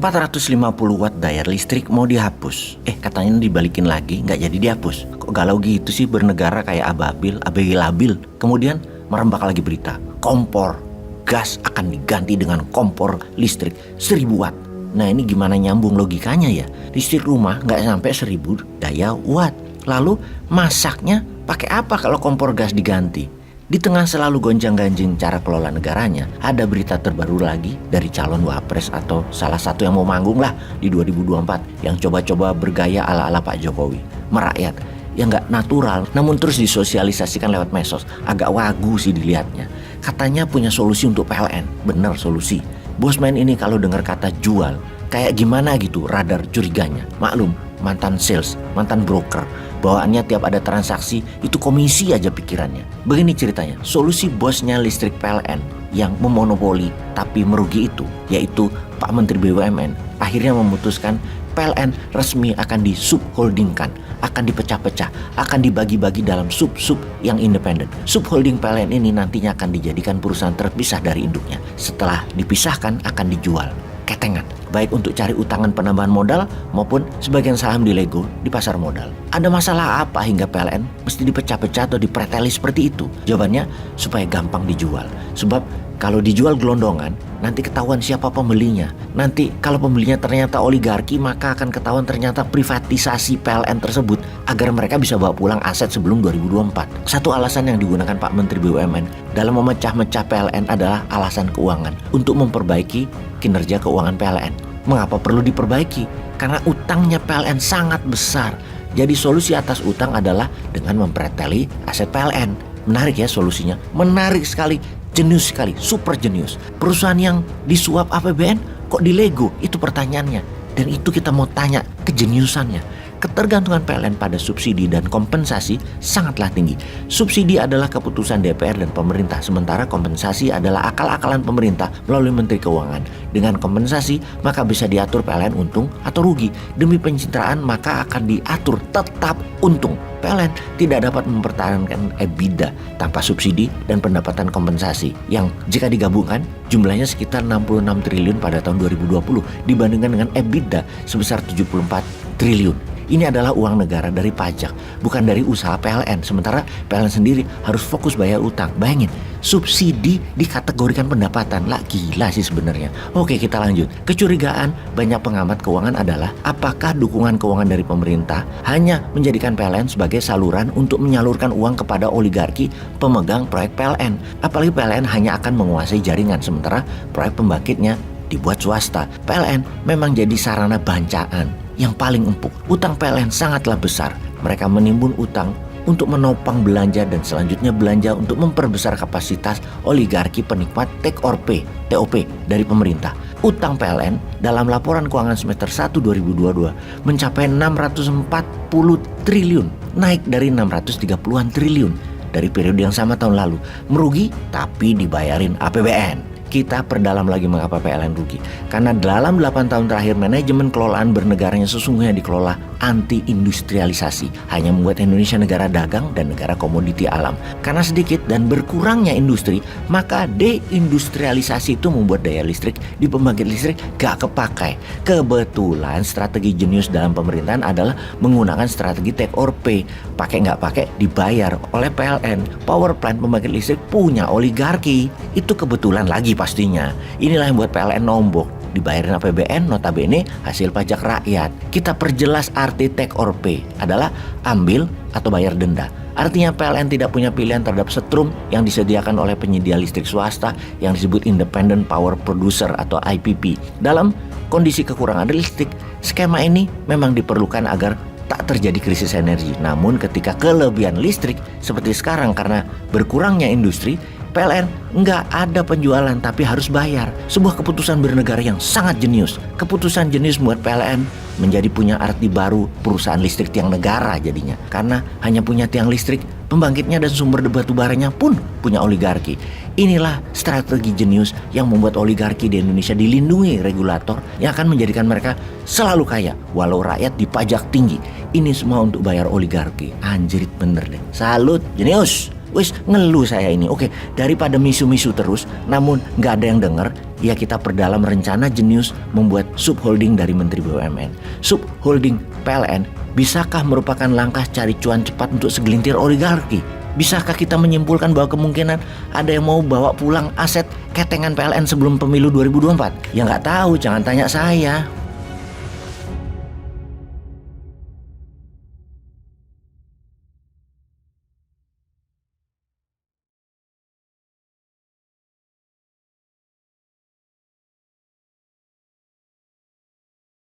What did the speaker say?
450 watt daya listrik mau dihapus. Katanya dibalikin lagi, nggak jadi dihapus. Kok galau gitu sih bernegara kayak ababil, abg labil. Kemudian merembak lagi berita, kompor gas akan diganti dengan kompor listrik 1000 watt. Nah ini gimana nyambung logikanya ya? Listrik rumah nggak sampai 1000 daya watt. Lalu masaknya pakai apa kalau kompor gas diganti? Di tengah selalu gonjang-ganjing cara kelola negaranya, ada berita terbaru lagi dari calon wapres atau salah satu yang mau manggung lah di 2024 yang coba-coba bergaya ala-ala Pak Jokowi. Merakyat, yang nggak natural namun terus disosialisasikan lewat medsos. Agak wagu sih dilihatnya. Katanya punya solusi untuk PLN. Bener solusi. Bosman ini kalau dengar kata jual, kayak gimana gitu radar curiganya. Maklum, mantan sales, mantan broker. Bawaannya tiap ada transaksi itu komisi aja pikirannya. Begini ceritanya, solusi bosnya listrik PLN yang memonopoli tapi merugi itu, yaitu Pak Menteri BUMN, akhirnya memutuskan PLN resmi akan disubholdingkan, akan dipecah-pecah, akan dibagi-bagi dalam sub-sub yang independen. Subholding PLN ini nantinya akan dijadikan perusahaan terpisah dari induknya. Setelah dipisahkan akan dijual ketengan, baik untuk cari utangan penambahan modal maupun sebagian saham di Lego di pasar modal. Ada masalah apa hingga PLN mesti dipecah-pecah atau dipreteli seperti itu? Jawabannya supaya gampang dijual. Sebab kalau dijual gelondongan, nanti ketahuan siapa pembelinya. Nanti kalau pembelinya ternyata oligarki, maka akan ketahuan ternyata privatisasi PLN tersebut agar mereka bisa bawa pulang aset sebelum 2024. Satu alasan yang digunakan Pak Menteri BUMN dalam memecah-mecah PLN adalah alasan keuangan untuk memperbaiki kinerja keuangan PLN. Mengapa perlu diperbaiki? Karena utangnya PLN sangat besar. Jadi solusi atas utang adalah dengan mempreteli aset PLN. Menarik ya solusinya, menarik sekali, jenius sekali, super jenius. Perusahaan yang disuap APBN kok di Lego? Itu pertanyaannya. Dan itu kita mau tanya kejeniusannya. Ketergantungan PLN pada subsidi dan kompensasi sangatlah tinggi. Subsidi adalah keputusan DPR dan pemerintah, sementara kompensasi adalah akal-akalan pemerintah melalui Menteri Keuangan. Dengan kompensasi, maka bisa diatur PLN untung atau rugi. Demi pencitraan, maka akan diatur tetap untung. PLN tidak dapat mempertahankan EBITDA tanpa subsidi dan pendapatan kompensasi yang jika digabungkan jumlahnya sekitar 66 triliun pada tahun 2020 dibandingkan dengan EBITDA sebesar 74 triliun. Ini adalah uang negara dari pajak, bukan dari usaha PLN. Sementara PLN sendiri harus fokus bayar utang. Bayangin, subsidi dikategorikan pendapatan. Lah gila sih sebenarnya. Oke, kita lanjut. Kecurigaan banyak pengamat keuangan adalah apakah dukungan keuangan dari pemerintah hanya menjadikan PLN sebagai saluran untuk menyalurkan uang kepada oligarki pemegang proyek PLN. Apalagi PLN hanya akan menguasai jaringan, sementara proyek pembangkitnya dibuat swasta. PLN memang jadi sarana bancaan yang paling empuk. Utang PLN sangatlah besar. Mereka menimbun utang untuk menopang belanja dan selanjutnya belanja untuk memperbesar kapasitas oligarki penikmat take or pay (TOP) dari pemerintah. Utang PLN dalam laporan keuangan semester 1 2022 mencapai 640 triliun, naik dari 630-an triliun dari periode yang sama tahun lalu. Merugi tapi dibayarin APBN. Kita perdalam lagi mengapa PLN rugi. Karena dalam 8 tahun terakhir manajemen kelolaan bernegaranya sesungguhnya dikelola anti-industrialisasi. Hanya membuat Indonesia negara dagang dan negara komoditi alam. Karena sedikit dan berkurangnya industri, maka deindustrialisasi itu membuat daya listrik di pembangkit listrik gak kepakai. Kebetulan strategi jenius dalam pemerintahan adalah menggunakan strategi take or pay. Pakai gak pakai dibayar oleh PLN. Power plant pembangkit listrik punya oligarki. Itu kebetulan lagi pastinya. Inilah yang buat PLN nombok. Dibayarin APBN notabene hasil pajak rakyat. Kita perjelas arti take or pay adalah ambil atau bayar denda. Artinya PLN tidak punya pilihan terhadap setrum yang disediakan oleh penyedia listrik swasta yang disebut Independent Power Producer atau IPP. Dalam kondisi kekurangan listrik, skema ini memang diperlukan agar tak terjadi krisis energi. Namun ketika kelebihan listrik seperti sekarang karena berkurangnya industri, PLN nggak ada penjualan tapi harus bayar. Sebuah keputusan bernegara yang sangat jenius. Keputusan jenius membuat PLN menjadi punya arti baru perusahaan listrik tiang negara jadinya. Karena hanya punya tiang listrik, pembangkitnya dan sumber batu baranya pun punya oligarki. Inilah strategi jenius yang membuat oligarki di Indonesia dilindungi regulator yang akan menjadikan mereka selalu kaya walau rakyat dipajak tinggi. Ini semua untuk bayar oligarki. Anjrit bener deh. Salut, jenius. Wis ngeluh saya ini. Oke, daripada misu-misu terus namun nggak ada yang denger, ya kita perdalam rencana jenius membuat subholding dari Menteri BUMN. Subholding PLN bisakah merupakan langkah cari cuan cepat untuk segelintir oligarki? Bisakah kita menyimpulkan bahwa kemungkinan ada yang mau bawa pulang aset ketengan PLN sebelum pemilu 2024? Ya nggak tahu, jangan tanya saya.